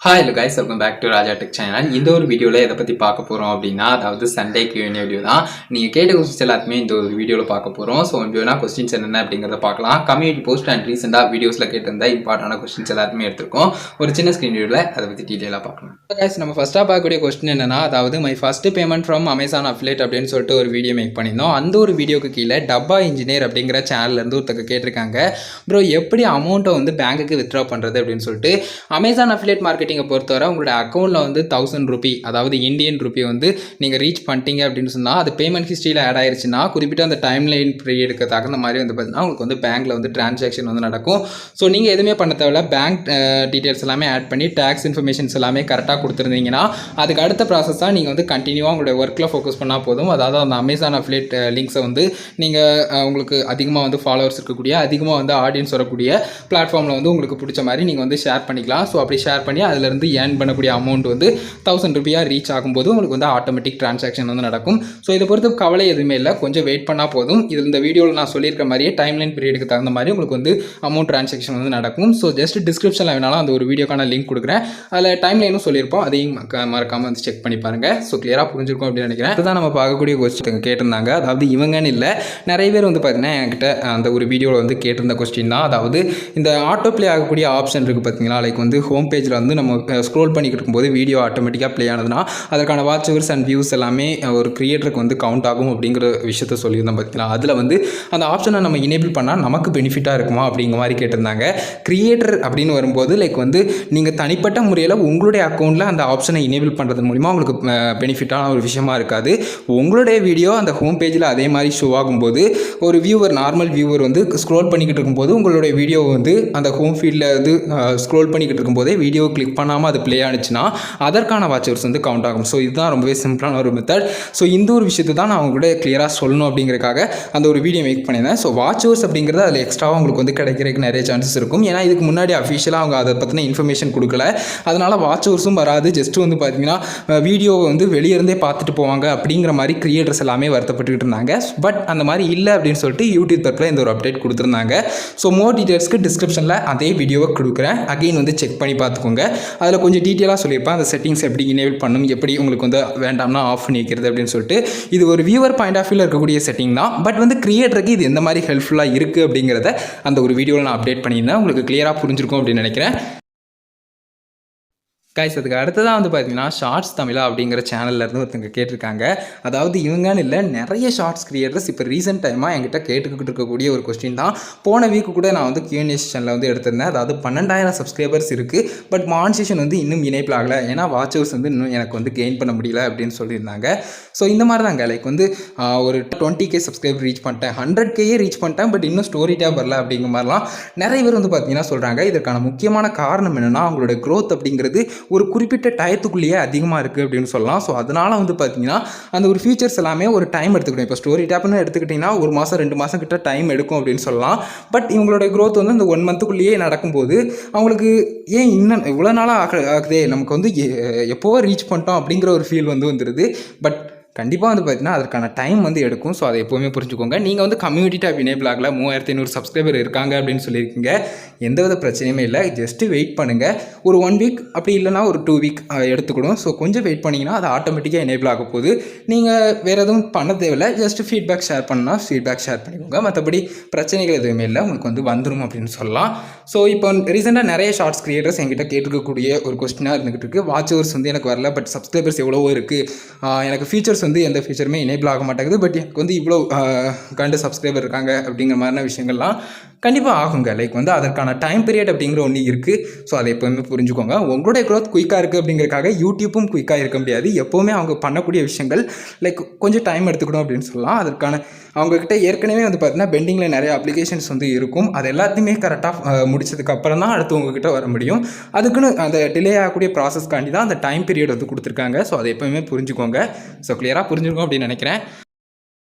Hi hello guys, welcome back to Raja tech channel. இந்த ஒரு வீடியோவில் எதை பற்றி பார்க்க போகிறோம் அப்படின்னா, அதாவது சண்டே Q&A வீடியோ தான். நீங்கள் கேட்ட கொஸ்டின்ஸ் எல்லாத்துமே இந்த ஒரு வீடியோவில் பார்க்க போகிறோம். ஸோ வீடியோனா கொஸ்டின்ஸ் என்னென்ன அப்படிங்கிறத பார்க்கலாம். கம்யூனிட்டி போஸ்ட் அண்ட் ரீசெண்டாக வீடியோஸில் கேட்டிருந்த இம்பார்ட்டான கொஸ்டின்ஸ் எல்லாத்துமே எடுத்திருக்கோம். ஒரு சின்ன ஸ்க்ரீன் வீடியோவில் அதை பற்றி டீட்டெயிலாக பார்க்கலாம். கைஸ், நம்ம ஃபஸ்ட்டாக பார்க்கக்கூடிய கொஸ்டின் என்னன்னா, அதாவது my first payment from Amazon affiliate அப்படின்னு சொல்லிட்டு ஒரு வீடியோ மேக் பண்ணியிருந்தோம். அந்த ஒரு வீடியோக்கு கீழே டப்பா இன்ஜினியர் அப்படிங்கிற சேனல்லேருந்து ஒருத்தங்க கேட்டிருக்காங்க, ப்ரோ எப்படி அமௌண்ட்டை வந்து பேங்க்குக்கு வித்ட்ரா பண்ணுறது அப்படின்னு சொல்லிட்டு. அமேசான் அஃபிலேட் மார்க்கெட்டிங்கை பொறுத்தவரை உங்களோட அக்கௌண்ட்டில் வந்து 1000 ரூபி, அதாவது இந்தியன் ரூபி வந்து நீங்கள் ரீச் பண்ணிட்டீங்க அப்படின்னு சொன்னால், அது பேமெண்ட் ஹிஸ்ட்ரியில் ஆட் ஆயிடுச்சுன்னா குறிப்பிட்ட அந்த டைம் லைன் பீரியடுக்கு தகுந்த மாதிரி வந்து பார்த்தீங்கன்னா உங்களுக்கு வந்து பேங்க்கில் வந்து டிரான்சாக்ஷன் வந்து நடக்கும். ஸோ நீங்கள் எதுவுமே பண்ண தேவையில்ல, பேங்க் டீட்டெயில்ஸ் எல்லாமே ஆட் பண்ணி டேக்ஸ் இன்ஃபர்மேஷன்ஸ் எல்லாமே கரெக்டாக கொடுத்துருந்தீங்கன்னா அதுக்கு அடுத்த ப்ராசஸ் தான் நீங்கள் வந்து கண்டினியூவாக உங்களுடைய ஒர்க்கில் ஃபோக்கஸ் பண்ணால் போதும். அதாவது அந்த அமேசான் அஃபிலேட் லிங்க்ஸை வந்து நீங்கள் உங்களுக்கு அதிகமாக வந்து ஃபாலோவர்ஸ் இருக்கக்கூடிய, அதிகமாக வந்து ஆடியன்ஸ் வரக்கூடிய பிளாட்ஃபார்மில் வந்து உங்களுக்கு பிடிச்ச மாதிரி நீங்கள் வந்து ஷேர் பண்ணிக்கலாம். ஸோ அப்படி ஷேர் பண்ணி அதிலிருந்து ஏர்ன் பண்ணக்கூடிய அமௌண்ட் வந்து 1000 ரூபியாக ரீச் ஆகும்போது உங்களுக்கு வந்து ஆட்டோமேட்டிக் டிரான்சாக்ஷன் வந்து நடக்கும். ஸோ இதை பொறுத்து கவலை எதுவுமே இல்லை, கொஞ்சம் வெயிட் பண்ணால் போதும். இதில் இந்த வீடியோவில் நான் சொல்லியிருக்க மாதிரியே டைம்லைன் பீரியடுக்கு தகுந்த மாதிரி உங்களுக்கு வந்து அமௌண்ட் டிரான்சாக்ஷன் வந்து நடக்கும். ஸோ ஜஸ்ட் டிஸ்கிரிப்ஷனில் வேணாலும் அந்த ஒரு வீடியோக்கான லிங்க் கொடுக்குறேன், அதில் டைம்லைனும் சொல்லியிருப்போம், அதையும் மறக்காமல் வந்து செக் பண்ணி பாருங்கள். ஸோ கிளியராக புரிஞ்சிருக்கும் அப்படின்னு நினைக்கிறேன். அதுதான் நம்ம பார்க்கக்கூடிய கொஸ்டின் கேட்டிருந்தாங்க. அதாவது இவங்கன்னு இல்லை, நிறைய பேர் வந்து பார்த்தீங்கன்னா என்கிட்ட அந்த ஒரு வீடியோவில் வந்து கேட்டிருந்த கொஸ்டின் தான். அதாவது இந்த ஆட்டோ ப்ளே ஆகக்கூடிய ஆப்ஷன் இருக்குது பார்த்தீங்களா, லைக் வந்து ஹோம் பேஜில் வந்து நம்ம ஸ்க்ரோல் பண்ணிக்கிட்டு இருக்கும்போது வீடியோ ஆட்டோமேட்டிக்காக ப்ளே ஆனதுன்னா அதற்கான வாட்ச் ஹவர்ஸ் அண்ட் வியூஸ் எல்லாமே ஒரு கிரியேட்டருக்கு வந்து கவுண்ட் ஆகும் அப்படிங்கிற விஷயத்த சொல்லியிருந்தோம் பார்த்தீங்களா. அதில் வந்து அந்த ஆப்ஷனை நம்ம எனேபிள் பண்ணால் நமக்கு பெனிஃபிட்டாக இருக்குமா அப்படிங்கிற மாதிரி கேட்டிருந்தாங்க. கிரியேட்டர் அப்படின்னு வரும்போது லைக் வந்து நீங்கள் தனிப்பட்ட முறையில் உங்களுடைய அக்கௌண்ட்டில் அந்த ஆப்ஷனை எனேபிள் பண்ணுறது மூலிமா உங்களுக்கு பெனிஃபிட்டான ஒரு விஷயமா இருக்காது. உங்களுடைய வீடியோ அந்த ஹோம் பேஜில் அதே மாதிரி ஷோ ஆகும்போது ஒரு வியூவர், நார்மல் வியூவர் வந்து ஸ்க்ரோல் பண்ணிக்கிட்டு இருக்கும்போது உங்களுடைய வீடியோ வந்து அந்த ஹோம் ஃபீல்டில் வந்து ஸ்க்ரோல் பண்ணிக்கிட்டு இருக்கும்போதே வீடியோ கிளிக் பண்ணாமல் அது ப்ளே ஆனிச்சுன்னா அதற்கான வாட்ச் ஹவர்ஸ் வந்து கவுண்ட் ஆகும். ஸோ இதுதான் ரொம்பவே சிம்பிளான ஒரு மெத்தட். ஸோ இந்த ஒரு விஷயத்தை தான் நான் அவங்க கூட கிளியராக சொல்லணும் அப்படிங்கிறக்காக அந்த ஒரு வீடியோ மேக் பண்ணியிருந்தேன். ஸோ வாட்ச் ஹவர்ஸ் அப்படிங்கிறது அதில் எக்ஸ்ட்ராவாக உங்களுக்கு வந்து கிடைக்கிறதுக்கு நிறைய சான்சஸ் இருக்கும். ஏன்னா இதுக்கு முன்னாடி அஃபிஷியலாக அவங்க அதை பற்றின இன்ஃபர்மேஷன் கொடுக்கல, அதனால் வாட்ச் ஹவர்ஸும் வராது. ஜஸ்ட் வந்து பார்த்தீங்கன்னா வீடியோவை வந்து வெளியே இருந்தே பார்த்துட்டு போவாங்க அப்படிங்கிற மாதிரி கிரியேட்டர்ஸ் எல்லாமே வருத்தப்பட்டுக்கிட்டு இருந்தாங்க. பட் அந்த மாதிரி இல்லை அப்படின்னு சொல்லிட்டு யூடியூப் தரப்பில் இந்த ஒரு அப்டேட் கொடுத்துருந்தாங்க. ஸோ மோர் டீட்டெயில்ஸ்க்கு டிஸ்கிரிப்ஷனில் அதே வீடியோவை கொடுக்குறேன், அகைன் வந்து செக் பண்ணி பார்த்துக்கோங்க. அதில் கொஞ்சம் டீட்டெயிலாக சொல்லியிருப்பேன், அந்த செட்டிங்ஸ் எப்படி எனேபிள் பண்ணணும், எப்படி உங்களுக்கு வந்து வேண்டாம்னா ஆஃப் பண்ணி வைக்கிறது அப்படின்னு சொல்லிட்டு. இது ஒரு வியூவர் பாயிண்ட் ஆஃப் வியூவில் இருக்கக்கூடிய செட்டிங் தான். பட் வந்து கிரியேட்டருக்கு இது எந்த மாதிரி ஹெல்ப்ஃபுல்லாக இருக்குது அப்படிங்கிறத அந்த ஒரு வீடியோவில் நான் அப்டேட் பண்ணியிருந்தேன். உங்களுக்கு கிளியராக புரிஞ்சிருக்கும் அப்படின்னு நினைக்கிறேன். கைஸ், அதுக்கு அடுத்ததான் வந்து பார்த்தீங்கன்னா ஷார்ட்ஸ் தமிழா அப்படிங்கிற சேனல்லேருந்து ஒருத்தங்க கேட்டிருக்காங்க. அதாவது இவங்கன்னு இல்லை, நிறைய ஷார்ட்ஸ் கிரியேட்டர்ஸ் இப்போ ரீசெண்ட் டைமாக என்கிட்ட கேட்டுக்கிட்டு இருக்கக்கூடிய ஒரு கொஸ்டின் தான். போன வீக்கு கூட நான் வந்து Q&A செஷனில் வந்து எடுத்திருந்தேன். அதாவது 12,000 சப்ஸ்கிரைபர்ஸ் இருக்குது, பட் மானிட்டேஷன் வந்து இன்னும் எனேபிள் ஆகலை, ஏன்னா வாட்ச் ஹவர்ஸ் வந்து இன்னும் எனக்கு வந்து கெயின் பண்ண முடியல அப்படின்னு சொல்லியிருந்தாங்க. ஸோ இந்த மாதிரி தாங்க, லைக் வந்து ஒரு 20K சப்ஸ்கிரைபர் ரீச் பண்ணிட்டேன், 100K ரீச் பண்ணிட்டேன், பட் இன்னும் ஸ்டோரி டேப் வரல அப்படிங்கிற மாதிரிலாம் நிறைய பேர் வந்து பார்த்தீங்கன்னா சொல்கிறாங்க. இதற்கான முக்கியமான காரணம் என்னென்னா அவங்களோட க்ரோத் அப்படிங்கிறது ஒரு குறிப்பிட்ட டயத்துக்குள்ளேயே அதிகமாக இருக்குது அப்படின்னு சொல்லலாம். ஸோ அதனால் வந்து பார்த்தீங்கன்னா அந்த ஒரு ஃபீச்சர்ஸ் எல்லாமே ஒரு டைம் எடுத்துக்கணும். இப்போ ஸ்டோரி டேப்னு எடுத்துக்கிட்டிங்கன்னா 1 மாதம் 2 மாதம் கிட்ட டைம் எடுக்கும் அப்படின்னு சொல்லலாம். பட் இவங்களோட க்ரோத் வந்து அந்த 1 மந்த்துக்குள்ளேயே நடக்கும்போது அவங்களுக்கு ஏன் இன்னும் இவ்வளோ நாளாக ஆகுதே, நமக்கு வந்து எப்போவோ ரீச் பண்ணிட்டோம் அப்படிங்கிற ஒரு ஃபீல் வந்து வந்துடுது. பட் கண்டிப்பாக வந்து பார்த்தீங்கன்னா அதற்கான டைம் வந்து எடுக்கும். ஸோ அதை எப்போவுமே புரிஞ்சுக்கோங்க. நீங்கள் வந்து கம்யூனிட்டி டேப் எனேபிள் ஆகல, 3500 சப்ஸ்கிரைபர் இருக்காங்க அப்படின்னு சொல்லியிருக்கீங்க, எந்தவித பிரச்சனையுமே இல்லை. ஜஸ்ட்டு வெயிட் பண்ணுங்கள், ஒரு 1 வீக் அப்படி இல்லைனா ஒரு 2 வீக் எடுத்துக்கணும். ஸோ கொஞ்சம் வெயிட் பண்ணிங்கன்னா அது ஆட்டோமேட்டிக்காக எனேபிள் ஆக போகுது. நீங்கள் வேறு எதுவும் பண்ண தேவையில்லை, ஜஸ்ட்டு ஃபீட்பேக் ஷேர் பண்ணால் ஃபீட்பேக் ஷேர் பண்ணிக்கோங்க. மற்றபடி பிரச்சனைகள் எதுவுமே இல்லை, உங்களுக்கு வந்து வந்துடும் அப்படின்னு சொல்லலாம். ஸோ இப்போ ரீசெண்டாக நிறைய ஷார்ட்ஸ் கிரியேட்டர்ஸ் என்கிட்ட கேட்டுக்கக்கூடிய ஒரு கொஸ்டினாக இருந்துகிட்டு இருக்குது. வாட்ச் ஹவர்ஸ் வந்து எனக்கு வரல, பட் சப்ஸ்கிரைபர்ஸ் எவ்வளவோ இருக்குது, எனக்கு ஃபீச்சர்ஸ் வந்து எந்த ஃபீச்சருமே எனேபிள் ஆக மாட்டேங்குது, பட் எனக்கு வந்து இவ்வளோ கண்டு சப்ஸ்கிரைபர் இருக்காங்க அப்படிங்கிற மாதிரியான விஷயங்கள்லாம் கண்டிப்பாக ஆகுங்க. லைக் வந்து அதற்கான டைம் பீரியட் அப்படிங்கிற ஒன்று இருக்குது. ஸோ அதை எப்போவுமே புரிஞ்சுக்கோங்க. உங்களுடைய க்ரோத் குயிக்காக இருக்குது அப்படிங்கிறக்காக யூடியூப்பும் குயிக்காக இருக்க முடியாது. எப்போவுமே அவங்க பண்ணக்கூடிய விஷயங்கள் லைக் கொஞ்சம் டைம் எடுத்துக்கணும் அப்படின்னு சொல்லலாம். அதற்கான அவங்கக்கிட்ட ஏற்கனவே வந்து பார்த்தீங்கன்னா பெண்டிங்கில் நிறைய அப்ளிகேஷன்ஸ் வந்து இருக்கும். அது எல்லாத்தையுமே கரெக்டாக முடிச்சதுக்கு அப்புறம் தான் அடுத்து உங்ககிட்ட வர முடியும். அதுக்குன்னு அந்த டிலே ஆகக்கூடிய ப்ராசஸ்க்காண்டி தான் அந்த டைம் பீரியட் வந்து கொடுத்துருக்காங்க. ஸோ அதை எப்போவுமே புரிஞ்சுக்கோங்க. ஸோ கிளியராக புரிஞ்சுருக்கோம் அப்படின்னு நினைக்கிறேன்.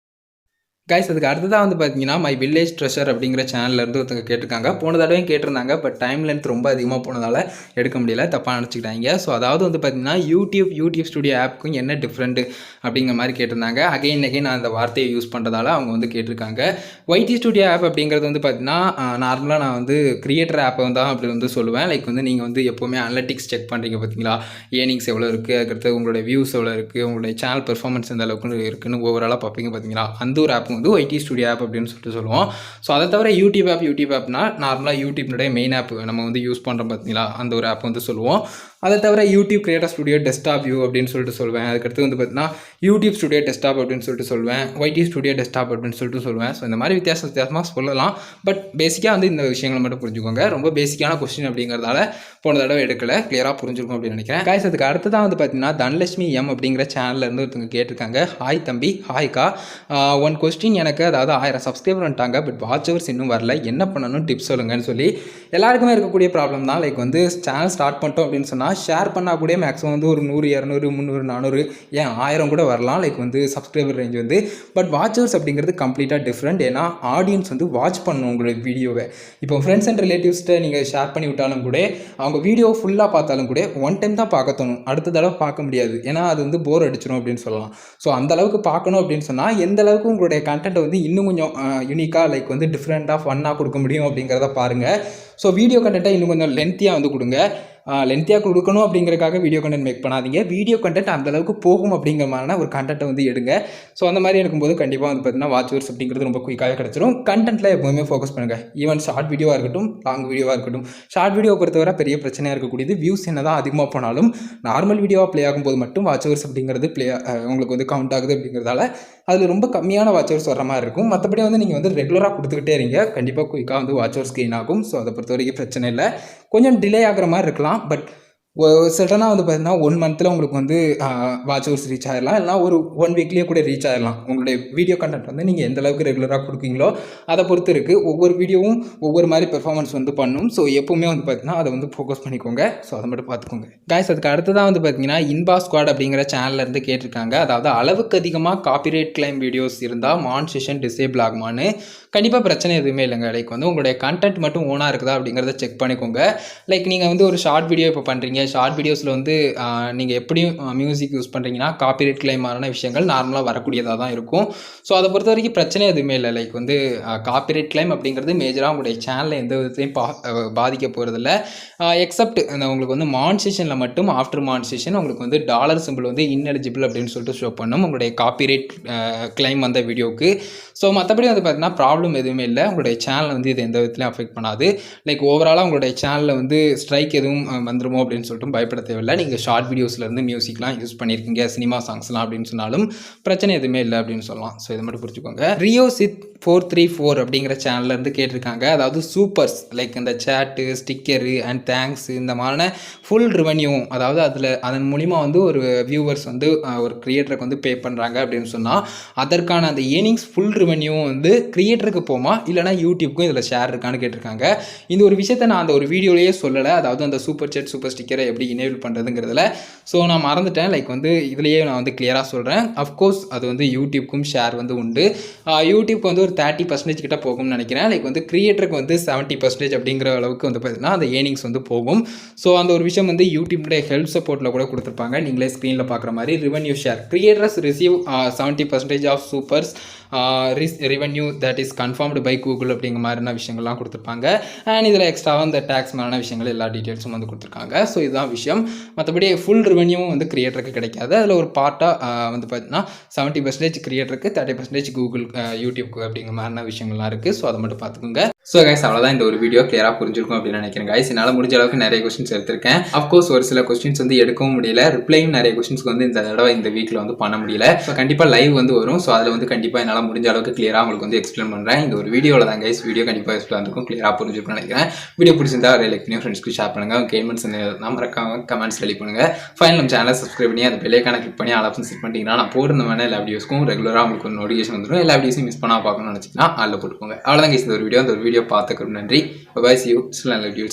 கைஸ் அதுக்கு அடுத்ததாக வந்து பார்த்தீங்கன்னா மை வில்லேஜ் ட்ரெஷர் அப்படிங்கிற சேனல்லேருந்து ஒருத்தங்க கேட்டிருக்காங்க. போன தடவையும் கேட்டிருந்தாங்க. பட் டைம் லென்த் ரொம்ப அதிகமாக போனதால் எடுக்க முடியல, தப்பாக நினச்சிக்கிட்டாங்க. ஸோ அதாவது வந்து பார்த்தீங்கன்னா யூடியூப் ஸ்டுடியோ ஆப்புக்கும் என்ன டிஃப்ரெண்ட் அப்படிங்கிற மாதிரி கேட்டிருந்தாங்க. அகைன் நான் அந்த வார்த்தையை யூஸ் பண்ணுறதால அவங்க வந்து கேட்டிருக்காங்க. ஒய்டி ஸ்டுடியோ ஆப் அப்படிங்கிறது வந்து பார்த்தீங்கன்னா நார்மலாக நான் வந்து கிரியேட்டர் ஆப்பை தான் அப்படி வந்து சொல்லுவேன். லைக் வந்து நீங்கள் வந்து எப்போவுமே அனலிட்டிக்ஸ் செக் பண்ணுறீங்க பார்த்தீங்களா, ஏர்னிங்ஸ் எவ்வளோ இருக்குது, அதுக்கடுத்து உங்களுடைய வியூஸ் எவ்வளோ இருக்குது, உங்களுடைய சேனல் பெர்ஃபார்மன்ஸ் எந்த அளவுக்கு இருக்குன்னு ஓவராலாக பார்ப்பீங்க பார்த்தீங்களா, அந்த ஒரு ஆப் வந்து ஒய்டி ஸ்டுடியோ ஆப் அப்படின்னு சொல்லிட்டு சொல்லுவோம். ஸோ அதை தவிர யூடியூப் ஆப்னா நார்மலாக யூடியூப்னுடைய மெயின் ஆப் நம்ம வந்து யூஸ் பண்ணுறோம் பார்த்தீங்களா, அந்த ஒரு ஆப் வந்து சொல்லுவோம். அதை தவிர YouTube creator studio desktop view அப்படின்னு சொல்லிட்டு சொல்லுவேன். அதுக்கடுத்து வந்து பார்த்தீங்கன்னா யூடியூப் ஸ்டுடியோ டெஸ்க்டாப் அப்படின்னு சொல்லிட்டு சொல்லுவேன். ஒய்டி ஸ்டுடியோ டெஸ்க்டாப் அப்படின்னு சொல்லிட்டு சொல்லுவேன். ஸோ இந்த மாதிரி வித்தியாசமாக சொல்லலாம். பட் பேசிக்காக வந்து இந்த விஷயங்களை மட்டும் புரிஞ்சுக்கோங்க. ரொம்ப பேசிக்கான கொஸ்டின் அப்படிங்கிறதால போன தடவை எடுக்கலை, கிளியராக புரிஞ்சிருக்கும் அப்படின்னு நினைக்கிறேன். கைஸ் அதுக்கு அடுத்ததான் வந்து பார்த்தீங்கன்னா தனலட்சுமி எம் அப்படிங்கிற சேனல்லேருந்து ஒருத்தவங்க கேட்டிருக்காங்க. ஹாய் தம்பி, ஹாய்க்கா, ஒன் கொஸ்டின் எனக்கு, அதாவது 1000 சப்ஸ்கிரைபர் வந்துட்டாங்க, பட் வாட்ச் ஹவர்ஸ் இன்னும் வரல, என்ன பண்ணணும் டிப்ஸ் சொல்லுங்கன்னு சொல்லி எல்லாருக்குமே இருக்கக்கூடிய ப்ராப்ளம் தான். லைக் வந்து சேனல் ஸ்டார்ட் பண்ணிட்டோம் அப்படின்னு சொன்னால் ஷேர் பண்ணால் கூட மேக்ஸிமம் வந்து ஒரு 100, 200, 300, 400 ஏன் 1000 கூட வரலாம். லைக் வந்து சப்ஸ்கிரைபர் ரேஞ்ச் வந்து. பட் வாட்சர்ஸ் அப்படிங்கிறது கம்ப்ளீட்டாக டிஃப்ரெண்ட். ஏன்னா ஆடியன்ஸ் வந்து வாட்ச் பண்ணணும் உங்களுடைய வீடியோவை. இப்போ ஃப்ரெண்ட்ஸ் அண்ட் ரிலேட்டிவ்ஸ்ட்டு நீங்கள் ஷேர் பண்ணி விட்டாலும் கூட, அவங்க வீடியோ ஃபுல்லாக பார்த்தாலும் கூட ஒன் டைம் தான் பார்க்க தோணும், அடுத்த தடவை பார்க்க முடியாது. ஏன்னா அது வந்து போர் அடிச்சிடும் அப்படின்னு சொல்லலாம். ஸோ அந்த அளவுக்கு பார்க்கணும் அப்படின்னு சொன்னால் எந்த அளவுக்கு உங்களுடைய கண்டென்ட்டை வந்து இன்னும் கொஞ்சம் யூனிக்காக, லைக் வந்து டிஃப்ரெண்ட்டாக ஃபன்னாக கொடுக்க முடியும் அப்படிங்கிறத பாருங்கள். ஸோ வீடியோ கண்டென்ட்டை இன்னும் கொஞ்சம் லென்த்தியாக வந்து கொடுங்க. லென்த்தியாக கொடுக்கணும் அப்படிங்கிறக்காக வீடியோ கண்டென்ட் மேக் பண்ணாதீங்க. வீடியோ கண்டென்ட் அந்தளவுக்கு போகும் அப்படிங்கிற மாதிரியான ஒரு கண்டென்ட்டை வந்து எடுங்க. ஸோ அந்த மாதிரி இருக்கும்போது கண்டிப்பாக வந்து பார்த்தீங்கன்னா வாட்சர்ஸ் அப்படிங்கிறது ரொம்ப குயிக்காகவே கிடச்சிரும். கண்டென்ட்டில் எப்போவுமே ஃபோக்கஸ் பண்ணுங்கள். ஈவன் ஷார்ட் வீடியோவாக இருக்கட்டும், லாங் வீடியோவாக இருக்கட்டும். ஷார்ட் வீடியோ பொறுத்தவரை பெரிய பிரச்சனையாக இருக்கக்கூடியது வியூஸ் என்ன தான் அதிகமாக போனாலும் நார்மல் வீடியோவாக ப்ளே ஆகும்போது மட்டும் வாட்சர்ஸ் அப்படிங்கிறது உங்களுக்கு வந்து கவுண்ட் ஆகுது அப்படிங்கிறதால அதில் ரொம்ப கம்மியான வாட்சர்ஸ் வர மாதிரி இருக்கும். மற்றபடி வந்து நீங்கள் வந்து ரெகுலராக கொடுத்துக்கிட்டே இருங்க, கண்டிப்பாக குயிக்காக வந்து வாட்சர்ஸ் கெயின் ஆகும். ஸோ அதை பொறுத்த வரைக்கும் பிரச்சனை இல்லை. கொஞ்சம் டிலே ஆகிற மாதிரி இருக்கலாம். பட் சடனாக வந்து பார்த்தீங்கன்னா 1 மந்த்தில் உங்களுக்கு வந்து வாட்ச் ஹவர்ஸ் ரீச் ஆகிடலாம், இல்லைனா ஒரு 1 வீக்லேயே கூட ரீச் ஆகிடலாம். உங்களுடைய வீடியோ கண்டென்ட் வந்து நீங்கள் எந்த அளவுக்கு ரெகுலராக கொடுக்குறீங்களோ அதை பொறுத்து இருக்குது. ஒவ்வொரு வீடியோவும் ஒவ்வொரு மாதிரி பெர்ஃபார்மன்ஸ் வந்து பண்ணும். ஸோ எப்போவுமே வந்து பார்த்தீங்கன்னா அதை வந்து ஃபோக்கஸ் பண்ணிக்கோங்க. ஸோ அதை மட்டும் பார்த்துக்கோங்க. கைஸ் அதுக்கு அடுத்ததான் வந்து பார்த்தீங்கன்னா இன்பா ஸ்குவாட் அப்படிங்கிற சேனல்லேருந்து கேட்டிருக்காங்க. அதாவது அளவுக்கு அதிகமாக காப்பிரைட் கிளைம் வீடியோஸ் இருந்தால் மான்சேஷன் டிசேபிள் ஆகுமான்னு. கண்டிப்பாக பிரச்சனை எதுவுமே இல்லைங்க. லைக் வந்து உங்களுடைய கண்டென்ட் மட்டும் ஓனாக இருக்குதா அப்படிங்கிறத செக் பண்ணிக்கோங்க. லைக் நீங்கள் வந்து ஒரு ஷார்ட் வீடியோ இப்போ பண்ணுறீங்க, ஷார்ட் வீடியோஸில் வந்து நீங்கள் எப்படியும் மியூசிக் யூஸ் பண்ணுறீங்கன்னா காப்பிரைட் கிளைமான விஷயங்கள் நார்மலாக வரக்கூடியதாக தான் இருக்கும். ஸோ அதை பொறுத்த வரைக்கும் பிரச்சனை எதுவுமே இல்லை. லைக் வந்து காப்பிரைட் கிளைம் அப்படிங்கிறது மேஜராக உங்களுடைய சேனலில் எந்த விதத்தையும் பாதிக்க போகிறதில்ல. எக்ஸப்ட் உங்களுக்கு வந்து மான்சேஷனில் மட்டும் ஆஃப்டர் மான்சேஷன் உங்களுக்கு வந்து டாலர் சிம்பிள் வந்து இன்எலிஜிபிள் அப்படின்னு சொல்லிட்டு ஷோ பண்ணும் உங்களுடைய காப்பிரைட் கிளைம் வந்த வீடியோவுக்கு. ஸோ மற்றபடி வந்து பார்த்தீங்கன்னா ப்ராப்ளம் எதுவுமே இல்லை. உங்களுடைய சேனல் வந்து இது எந்த விதத்துலையும் அஃபெக்ட் பண்ணாது. லைக் ஓவராலாக உங்களுடைய சேனலில் வந்து ஸ்ட்ரைக் எதுவும் வந்துருமோ அப்படின்னு சொல்லிட்டு பயப்பட தேவையில்லை. நீங்கள் ஷார்ட் வீடியோஸ்லேருந்து மியூசிக்லாம் யூஸ் பண்ணியிருக்கீங்க, சினிமா சாங்ஸ்லாம் அப்படின்னு சொன்னாலும் பிரச்சனை எதுவுமே இல்லை அப்படின்னு சொல்லலாம். ஸோ இதை மட்டும் புரிஞ்சுக்கோங்க. ரியோ சித் 434 அப்படிங்கிற சேனல்லேருந்து கேட்டிருக்காங்க. அதாவது சூப்பர்ஸ் லைக் இந்த சேட்டு, ஸ்டிக்கரு அண்ட் தேங்க்ஸ் இந்த மாதிரியான ஃபுல் ரெவன்யூ, அதாவது அதன் மூலிமா வந்து ஒரு வியூவர்ஸ் வந்து ஒரு கிரியேட்டருக்கு வந்து பே பண்ணுறாங்க அப்படின்னு சொன்னால் அதற்கான அந்த ஏர்னிங்ஸ் ஃபுல் ரெவன்யூ வந்து கிரியேட்டருக்கு போமா இல்லைனா யூடியூப்க்கும் இதில் ஷேர் இருக்கான்னு கேட்டிருக்காங்க. இந்த ஒரு விஷயத்தை நான் அந்த ஒரு வீடியோலேயே சொல்லலை. அதாவது அந்த சூப்பர் சேட் சூப்பர் ஸ்டிக்கரை எப்படி எனேபிள் பண்ணுறதுங்கிறதுல. ஸோ நான் மறந்துட்டேன். லைக் வந்து இதுலேயே நான் வந்து கிளியராக சொல்கிறேன். அஃப்கோர்ஸ் அது வந்து யூடியூப்க்கும் ஷேர் வந்து உண்டு. யூடியூப்க்கு வந்து ஒரு 30% கிட்ட போகும்னு நினைக்கிறேன். லைக் வந்து கிரியேட்டருக்கு வந்து 70% அப்படிங்கிற அளவுக்கு வந்து பார்த்தீங்கன்னா அந்த ஏர்னிங்ஸ் வந்து போகும். ஸோ அந்த ஒரு விஷயம் வந்து யூடியூப்னுடைய ஹெல்ப் சப்போர்ட்டில் கூட கொடுத்துருப்பாங்க. நீங்களே ஸ்க்ரீனில் பார்க்குற மாதிரி revenue share creators receive 70% of supers revenue that is confirmed by Google அப்படிங்கிற மாதிரியான விஷயங்கள்லாம் கொடுத்துருப்பாங்க. அண்ட் இதில் எக்ஸ்ட்ராவாக இந்த டேக்ஸ் மாதிரியான விஷயங்கள் எல்லா டீட்டெயில்ஸும் வந்து கொடுத்துருக்காங்க. ஸோ இதுதான் விஷயம். மற்றபடி ஃபுல் ரெவன்யூவும் வந்து கிரியேட்டருக்கு கிடைக்காது. அதில் ஒரு பார்ட்டாக வந்து பார்த்தீங்கன்னா 70% கிரியேட்டருக்கு, 30% கூகுள் யூடியூப்க்கு அப்படிங்கிற மாதிரியான விஷயங்கள்லாம் இருக்குது. ஸோ அதை மட்டும் பார்த்துக்கோங்க. ஸோ கைஸ் அவ்வளோதான் இந்த ஒரு வீடியோ கிளியராக புரிஞ்சிருக்கும் அப்படின்னு நினைக்கிறேன். கைஸ் என்னால் முடிஞ்ச அளவுக்கு நிறைய கொஸ்டின்ஸ் எடுத்திருக்கேன். அஃப்கோர்ஸ் ஒரு சில கொஸ்டின்ஸ் வந்து எடுக்கவும் முடியல, ரிப்ளையும் நிறைய கொஸ்டின்ஸ்க்கு வந்து இந்த தடவை இந்த வீக்கில் வந்து பண்ண முடியல. ஸோ கண்டிப்பாக லைவ் வந்து வரும். ஸோ அதில் வந்து கண்டிப்பாக என்னால் முடிஞ்ச அளவுக்கு கிளியராக உங்களுக்கு வந்து எக்ஸ்பிளைன் பண்ணுறேன். இந்த ஒரு வீடியோவில் தான் கைஸ் வீடியோ கண்டிப்பாக எக்ஸ்பிளைன் இருக்கும், கிளியராக புரிஞ்சிருக்கும்னு நினைக்கிறேன். வீடியோ பிடிச்சிருந்தா லைக் பண்ணி ஃப்ரெண்ட்ஸ்க்கு ஷேர் பண்ணுங்கள். கேமெண்ட்ஸ் மறக்காம கமெண்ட்ஸ் ரெடி பண்ணுங்கள். ஃபைனல் நம்ம சேனலை சப்ஸ்கிரைப் பண்ணி அந்த பெல்லைக்கான கிளிக் பண்ணி ஆல் ஆப்ஷன் செட் பண்ணிட்டீங்கன்னா நான் போடுறமான எல்லா வீடியோஸ்க்கும் ரெகுலராக உங்களுக்கு ஒரு நோட்டிஃபிகேஷன் வந்துடும். எல்லா வீடியோஸும் மிஸ் பண்ணால் பார்க்கணும்னு நினச்சிங்கன்னா அதில் போட்டுக்கோங்க. அவ்வளோதான் கைஸ் இந்த ஒரு வீடியோ பார்த்துக்கிறோம். நன்றி. Bye bye. See you. Still another video.